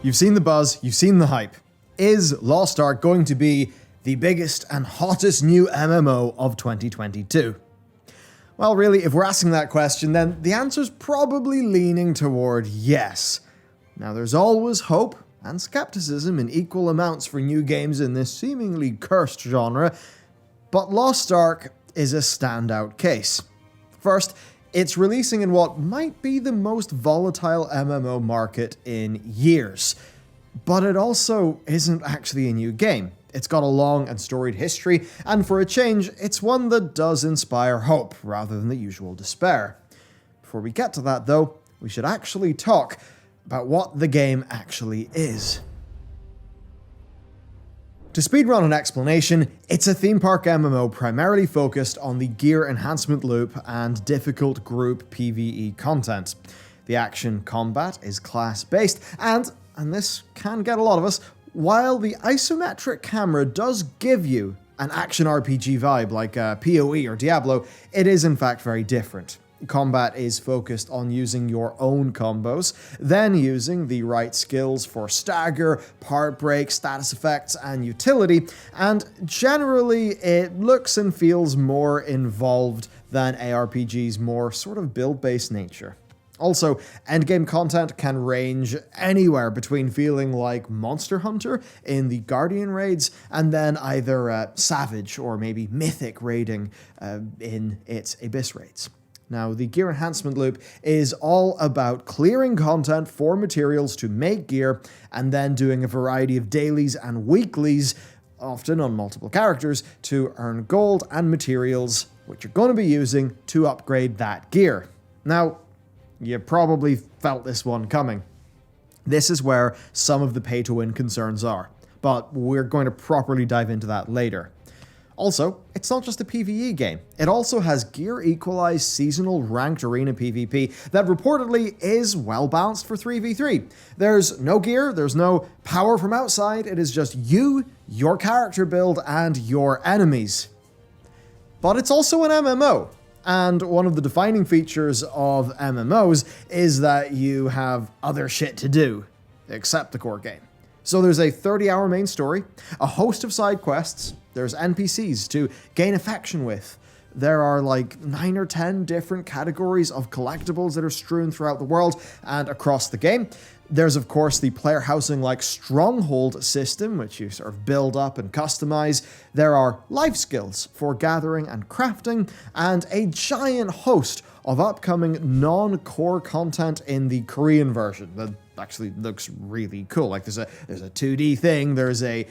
You've seen the buzz, you've seen the hype. Is Lost Ark going to be the biggest and hottest new MMO of 2022? Well, really, if we're asking that question, then the answer's probably leaning toward yes. Now, there's always hope and skepticism in equal amounts for new games in this seemingly cursed genre, but Lost Ark is a standout case. First, it's releasing in what might be the most volatile MMO market in years. But it also isn't actually a new game. It's got a long and storied history, and for a change, it's one that does inspire hope rather than the usual despair. Before we get to that though, we should actually talk about what the game actually is. To speedrun an explanation, it's a theme park MMO primarily focused on the gear enhancement loop and difficult group PvE content. The action combat is class-based, and this can get a lot of us, while the isometric camera does give you an action RPG vibe like PoE or Diablo, it is in fact very different. Combat is focused on using your own combos, then using the right skills for stagger, part break, status effects, and utility, and generally it looks and feels more involved than ARPG's more sort of build-based nature. Also, endgame content can range anywhere between feeling like Monster Hunter in the Guardian raids, and then either Savage or maybe Mythic raiding in its Abyss raids. Now, the gear enhancement loop is all about clearing content for materials to make gear, and then doing a variety of dailies and weeklies, often on multiple characters, to earn gold and materials, which you're going to be using to upgrade that gear. Now, you probably felt this one coming. This is where some of the pay-to-win concerns are, but we're going to properly dive into that later. Also, it's not just a PvE game. It also has gear-equalized seasonal ranked arena PvP that reportedly is well-balanced for 3v3. There's no gear, there's no power from outside, it is just you, your character build, and your enemies. But it's also an MMO. And one of the defining features of MMOs is that you have other shit to do, except the core game. So there's a 30-hour main story, a host of side quests, there's NPCs to gain affection with, there are like 9 or 10 different categories of collectibles that are strewn throughout the world and across the game. There's, of course, the player housing-like stronghold system, which you sort of build up and customize. There are life skills for gathering and crafting, and a giant host of upcoming non-core content in the Korean version that actually looks really cool. Like there's a 2D thing, there's a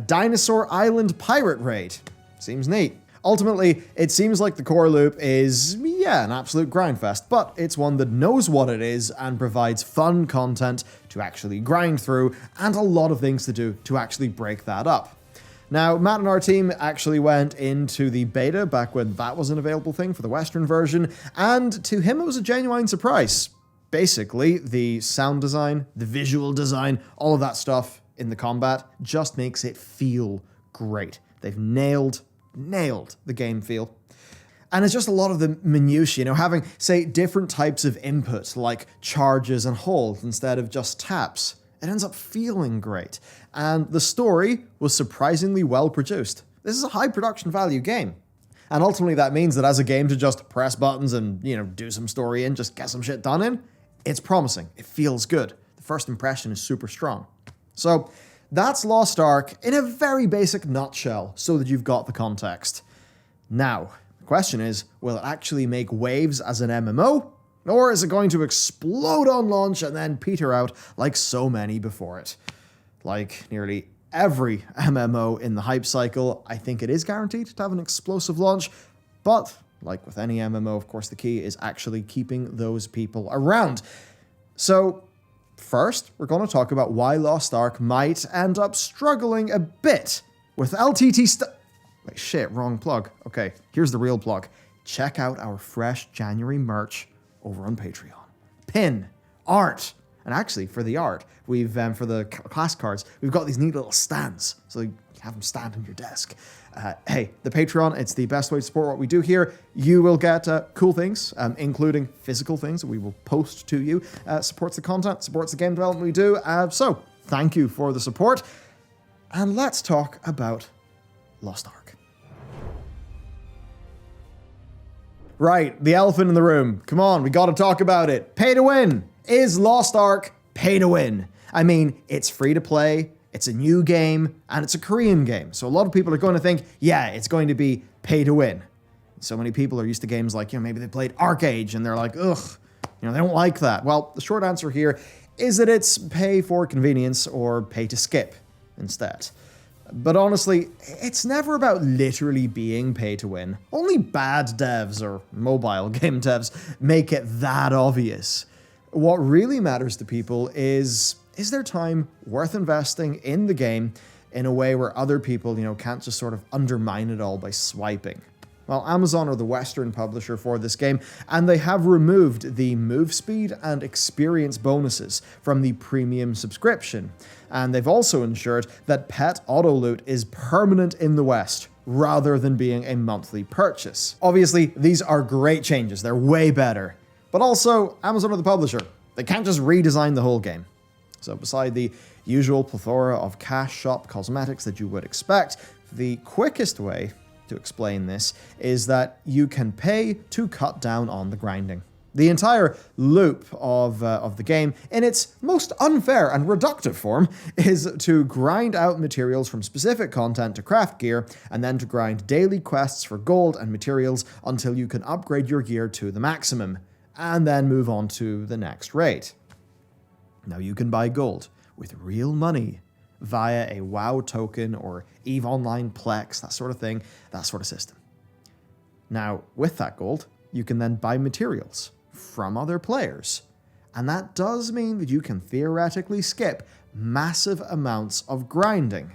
dinosaur island pirate raid. Seems neat. Ultimately, it seems like the core loop is, an absolute grindfest, but it's one that knows what it is and provides fun content to actually grind through, and a lot of things to do to actually break that up. Now, Matt and our team actually went into the beta back when that was an available thing for the Western version, and to him it was a genuine surprise. Basically, the sound design, the visual design, all of that stuff in the combat just makes it feel great. They've nailed the game feel. And it's just a lot of the minutiae, having, say, different types of input, like charges and holds instead of just taps. It ends up feeling great. And the story was surprisingly well produced. This is a high production value game. And ultimately that means that as a game to just press buttons and, do some story and just get some shit done in, it's promising. It feels good. The first impression is super strong. So that's Lost Ark in a very basic nutshell, so that you've got the context. Now, the question is, will it actually make waves as an MMO? Or is it going to explode on launch and then peter out like so many before it? Like nearly every MMO in the hype cycle, I think it is guaranteed to have an explosive launch, but like with any MMO, of course, the key is actually keeping those people around. So first, we're going to talk about why Lost Ark might end up struggling a bit with LTT Wait, shit, wrong plug. Okay, here's the real plug. Check out our fresh January merch over on Patreon. Pin, art, and actually for the art, we've, for the class cards, we've got these neat little stands, so you have them stand on your desk. Hey, the Patreon, it's the best way to support what we do here. You will get cool things, including physical things that we will post to you. Supports the content, supports the game development we do. So thank you for the support. And let's talk about Lost Ark. Right, the elephant in the room. Come on, we gotta talk about it. Pay to win. Is Lost Ark pay to win? I mean, it's free to play, it's a new game, and it's a Korean game. So a lot of people are going to think, yeah, it's going to be pay to win. So many people are used to games like, maybe they played Arcade and they're like, ugh, they don't like that. Well, the short answer here is that it's pay for convenience or pay to skip instead. But honestly, it's never about literally being pay to win. Only bad devs or mobile game devs make it that obvious. What really matters to people is their time worth investing in the game in a way where other people, can't just sort of undermine it all by swiping? Well, Amazon are the Western publisher for this game, and they have removed the move speed and experience bonuses from the premium subscription. And they've also ensured that pet auto loot is permanent in the West, rather than being a monthly purchase. Obviously, these are great changes, they're way better. But also, Amazon are the publisher. They can't just redesign the whole game. So beside the usual plethora of cash shop cosmetics that you would expect, the quickest way to explain this is that you can pay to cut down on the grinding. The entire loop of the game, in its most unfair and reductive form, is to grind out materials from specific content to craft gear, and then to grind daily quests for gold and materials until you can upgrade your gear to the maximum, and then move on to the next raid. Now you can buy gold with real money via a WoW token or EVE Online Plex, that sort of thing, that sort of system. Now, with that gold, you can then buy materials from other players. And that does mean that you can theoretically skip massive amounts of grinding.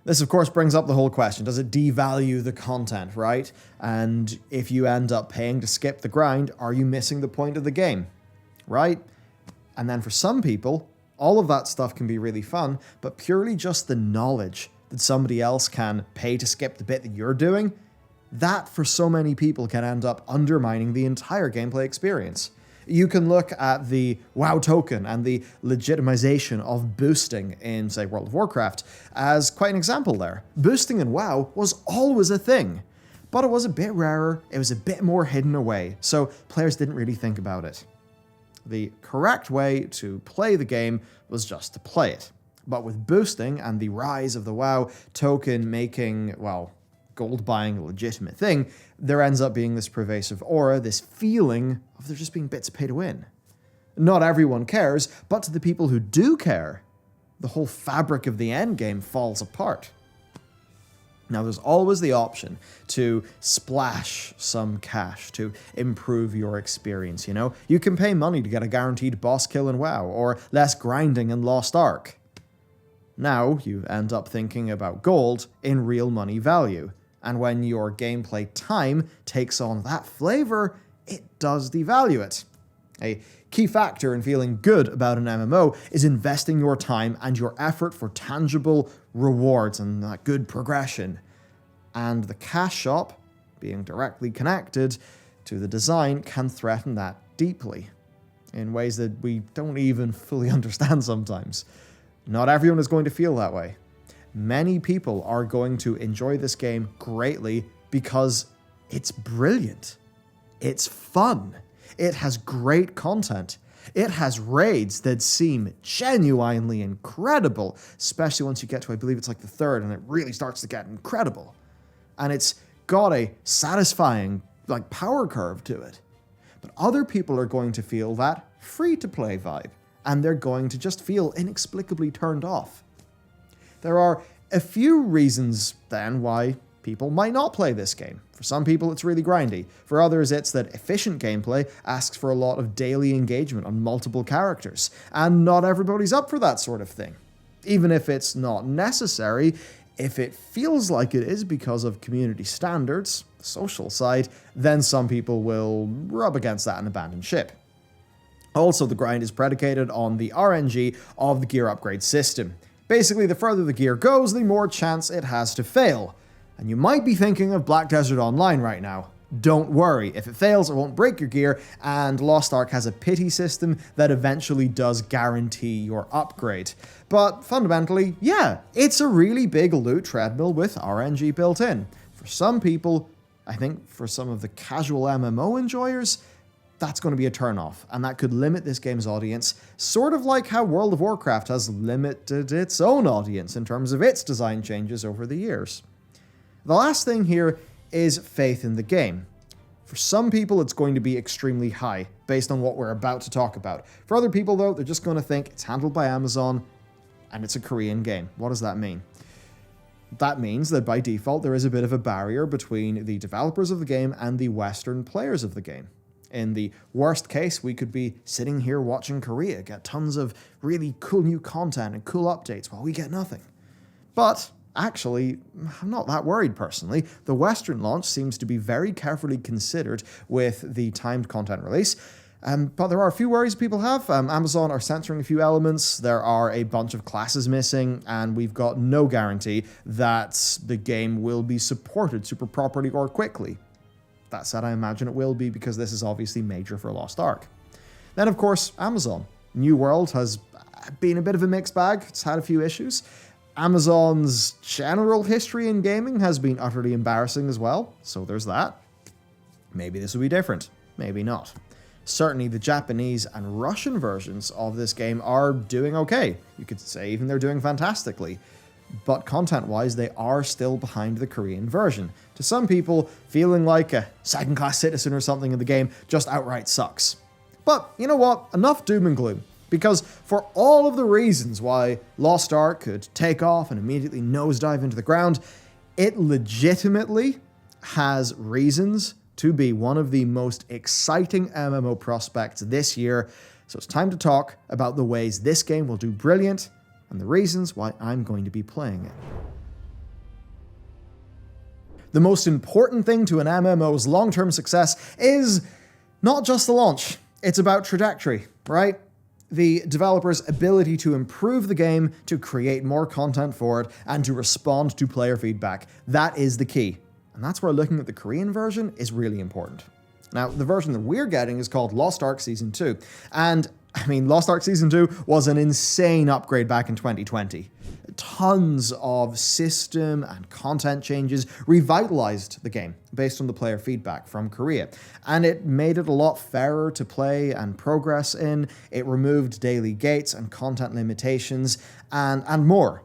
This, of course, brings up the whole question, does it devalue the content, right? And if you end up paying to skip the grind, are you missing the point of the game, right? And then for some people, all of that stuff can be really fun, but purely just the knowledge that somebody else can pay to skip the bit that you're doing, that for so many people can end up undermining the entire gameplay experience. You can look at the WoW token and the legitimization of boosting in, say, World of Warcraft as quite an example there. Boosting in WoW was always a thing, but it was a bit rarer, it was a bit more hidden away, so players didn't really think about it. The correct way to play the game was just to play it. But with boosting and the rise of the WoW token making, gold buying a legitimate thing, there ends up being this pervasive aura, this feeling of there just being bits of pay to win. Not everyone cares, but to the people who do care, the whole fabric of the endgame falls apart. Now, there's always the option to splash some cash to improve your experience, You can pay money to get a guaranteed boss kill in WoW, or less grinding in Lost Ark. Now, you end up thinking about gold in real money value, and when your gameplay time takes on that flavor, it does devalue it. A key factor in feeling good about an MMO is investing your time and your effort for tangible rewards and that good progression. And the cash shop, being directly connected to the design, can threaten that deeply, in ways that we don't even fully understand sometimes. Not everyone is going to feel that way. Many people are going to enjoy this game greatly because it's brilliant. It's fun. It has great content. It has raids that seem genuinely incredible, especially once you get to, I believe it's like the third, and it really starts to get incredible. And it's got a satisfying, power curve to it. But other people are going to feel that free-to-play vibe, and they're going to just feel inexplicably turned off. There are a few reasons, then, why people might not play this game. For some people, it's really grindy. For others, it's that efficient gameplay asks for a lot of daily engagement on multiple characters, and not everybody's up for that sort of thing. Even if it's not necessary, if it feels like it is because of community standards, the social side, then some people will rub against that and abandon ship. Also, the grind is predicated on the RNG of the gear upgrade system. Basically, the further the gear goes, the more chance it has to fail. And you might be thinking of Black Desert Online right now. Don't worry, if it fails, it won't break your gear, and Lost Ark has a pity system that eventually does guarantee your upgrade. But fundamentally, yeah, it's a really big loot treadmill with RNG built in. For some people, I think for some of the casual MMO enjoyers, that's going to be a turnoff, and that could limit this game's audience, sort of like how World of Warcraft has limited its own audience in terms of its design changes over the years. The last thing here is faith in the game. For some people, it's going to be extremely high, based on what we're about to talk about. For other people, though, they're just going to think it's handled by Amazon, and it's a Korean game. What does that mean? That means that by default, there is a bit of a barrier between the developers of the game and the Western players of the game. In the worst case, we could be sitting here watching Korea get tons of really cool new content and cool updates while we get nothing. But actually, I'm not that worried personally. The Western launch seems to be very carefully considered with the timed content release. But there are a few worries people have. Amazon are censoring a few elements, there are a bunch of classes missing, and we've got no guarantee that the game will be supported super properly or quickly. That said, I imagine it will be because this is obviously major for Lost Ark. Then, of course, Amazon. New World has been a bit of a mixed bag. It's had a few issues. Amazon's general history in gaming has been utterly embarrassing as well, so there's that. Maybe this will be different. Maybe not. Certainly, the Japanese and Russian versions of this game are doing okay. You could say even they're doing fantastically. But content-wise, they are still behind the Korean version. To some people, feeling like a second-class citizen or something in the game just outright sucks. But you know what? Enough doom and gloom. Because for all of the reasons why Lost Ark could take off and immediately nosedive into the ground, it legitimately has reasons to be one of the most exciting MMO prospects this year. So it's time to talk about the ways this game will do brilliant and the reasons why I'm going to be playing it. The most important thing to an MMO's long-term success is not just the launch. It's about trajectory, right? The developer's ability to improve the game, to create more content for it, and to respond to player feedback. That is the key. And that's where looking at the Korean version is really important. Now, the version that we're getting is called Lost Ark Season 2. And Lost Ark Season 2 was an insane upgrade back in 2020. Tons of system and content changes revitalized the game based on the player feedback from Korea. And it made it a lot fairer to play and progress in. It removed daily gates and content limitations and more.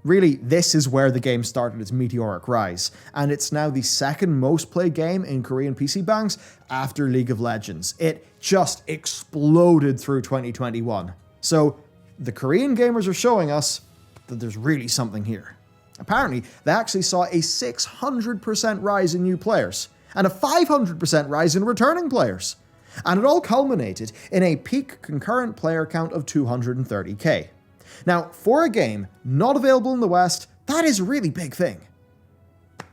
Really, this is where the game started its meteoric rise, and it's now the second most played game in Korean PC bangs after League of Legends. It just exploded through 2021. So the Korean gamers are showing us that there's really something here. Apparently, they actually saw a 600% rise in new players, and a 500% rise in returning players. And it all culminated in a peak concurrent player count of 230k. Now, for a game not available in the West, that is a really big thing.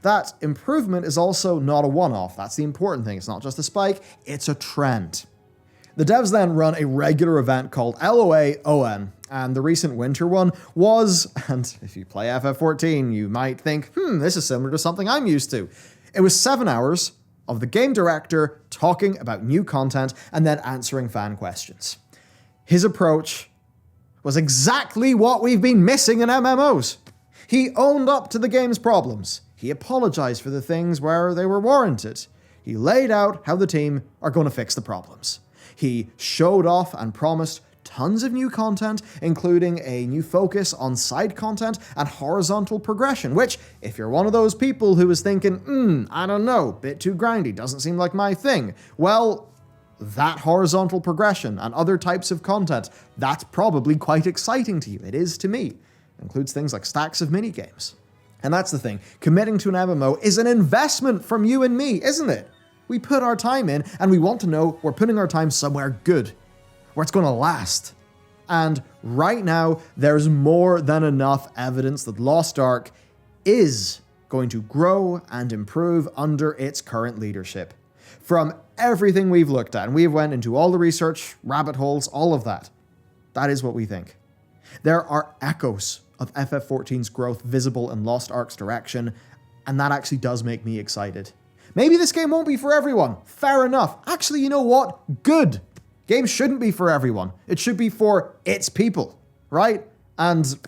That improvement is also not a one-off. That's the important thing. It's not just a spike, it's a trend. The devs then run a regular event called LOA-ON, and the recent winter one was, and if you play FF14, you might think, this is similar to something I'm used to. It was 7 hours of the game director talking about new content and then answering fan questions. His approach was exactly what we've been missing in MMOs. He owned up to the game's problems. He apologized for the things where they were warranted. He laid out how the team are going to fix the problems. He showed off and promised tons of new content, including a new focus on side content and horizontal progression, which, if you're one of those people who is thinking, I don't know, bit too grindy, doesn't seem like my thing, well, that horizontal progression and other types of content, that's probably quite exciting to you. It is to me. It includes things like stacks of minigames. And that's the thing. Committing to an MMO is an investment from you and me, isn't it? We put our time in, and we want to know we're putting our time somewhere good, where it's going to last. And right now, there's more than enough evidence that Lost Ark is going to grow and improve under its current leadership. From everything we've looked at, and we've went into all the research, rabbit holes, all of that. That is what we think. There are echoes of FF14's growth visible in Lost Ark's direction, and that actually does make me excited. Maybe this game won't be for everyone. Fair enough. Actually, you know what? Good. Games shouldn't be for everyone. It should be for its people, right? And,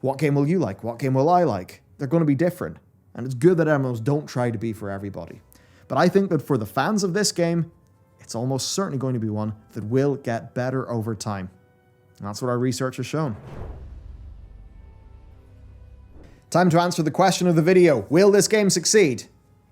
what game will you like? What game will I like? They're going to be different. And it's good that MMOs don't try to be for everybody. But I think that for the fans of this game, it's almost certainly going to be one that will get better over time. And that's what our research has shown. Time to answer the question of the video. Will this game succeed?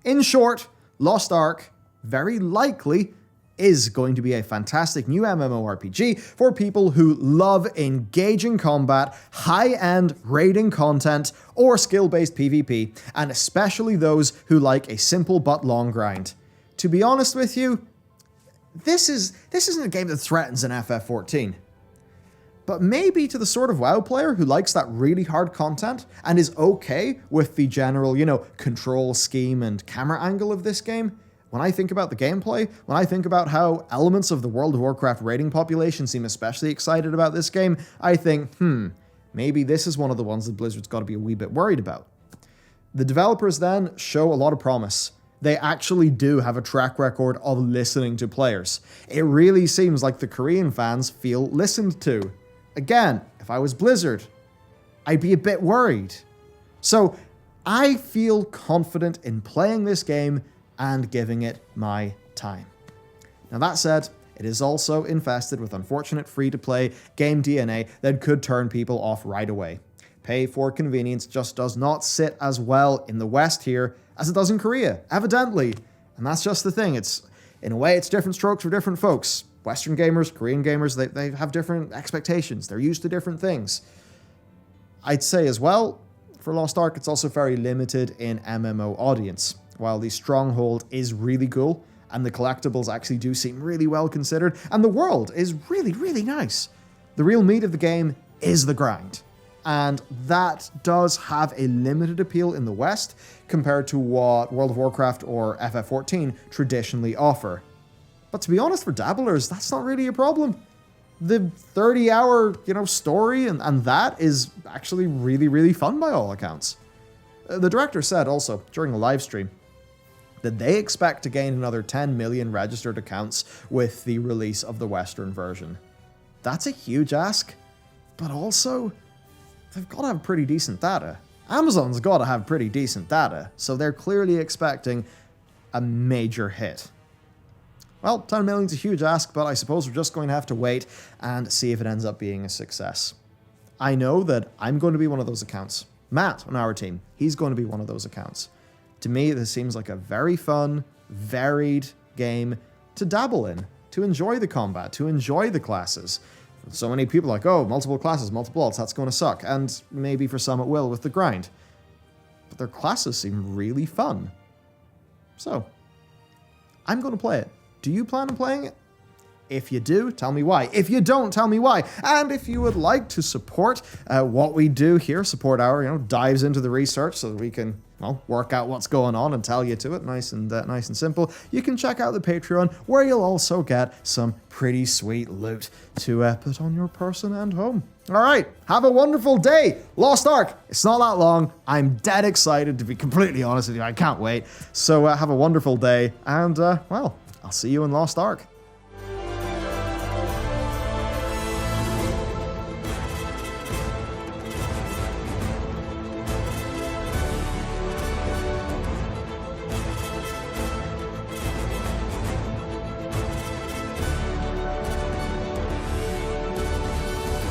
In short, Lost Ark very likely is going to be a fantastic new MMORPG for people who love engaging combat, high-end raiding content, or skill-based PvP, and especially those who like a simple but long grind. To be honest with you, this isn't a game that threatens an FF14. But maybe to the sort of WoW player who likes that really hard content and is okay with the general, control scheme and camera angle of this game, when I think about the gameplay, when I think about how elements of the World of Warcraft raiding population seem especially excited about this game, I think, maybe this is one of the ones that Blizzard's got to be a wee bit worried about. The developers then show a lot of promise. They actually do have a track record of listening to players. It really seems like the Korean fans feel listened to. Again, if I was Blizzard, I'd be a bit worried. So I feel confident in playing this game and giving it my time. Now that said, it is also infested with unfortunate free-to-play game DNA that could turn people off right away. Pay for convenience just does not sit as well in the West here as it does in Korea, evidently. And that's just the thing. In a way, it's different strokes for different folks. Western gamers, Korean gamers, they have different expectations. They're used to different things. I'd say as well, for Lost Ark, it's also very limited in MMO audience. While the Stronghold is really cool, and the collectibles actually do seem really well considered, and the world is really, really nice, the real meat of the game is the grind. And that does have a limited appeal in the West compared to what World of Warcraft or FF14 traditionally offer. But to be honest, for dabblers, that's not really a problem. The 30-hour, story and that is actually really, really fun by all accounts. The director said also during a live stream that they expect to gain another 10 million registered accounts with the release of the Western version. That's a huge ask, but also, they've got to have pretty decent data. Amazon's got to have pretty decent data, so they're clearly expecting a major hit. Well, 10 million's a huge ask, but I suppose we're just going to have to wait and see if it ends up being a success. I know that I'm going to be one of those accounts. Matt on our team, he's going to be one of those accounts. To me, this seems like a very fun, varied game to dabble in, to enjoy the combat, to enjoy the classes. So many people are like, oh, multiple classes, multiple alts, that's going to suck. And maybe for some it will with the grind. But their classes seem really fun. So, I'm going to play it. Do you plan on playing it? If you do, tell me why. If you don't, tell me why. And if you would like to support what we do here, support our, dives into the research so that we can, work out what's going on and tell you to it, nice and simple, you can check out the Patreon, where you'll also get some pretty sweet loot to put on your person and home. All right, have a wonderful day. Lost Ark, it's not that long. I'm dead excited, to be completely honest with you. I can't wait. So have a wonderful day, and, I'll see you in Lost Ark.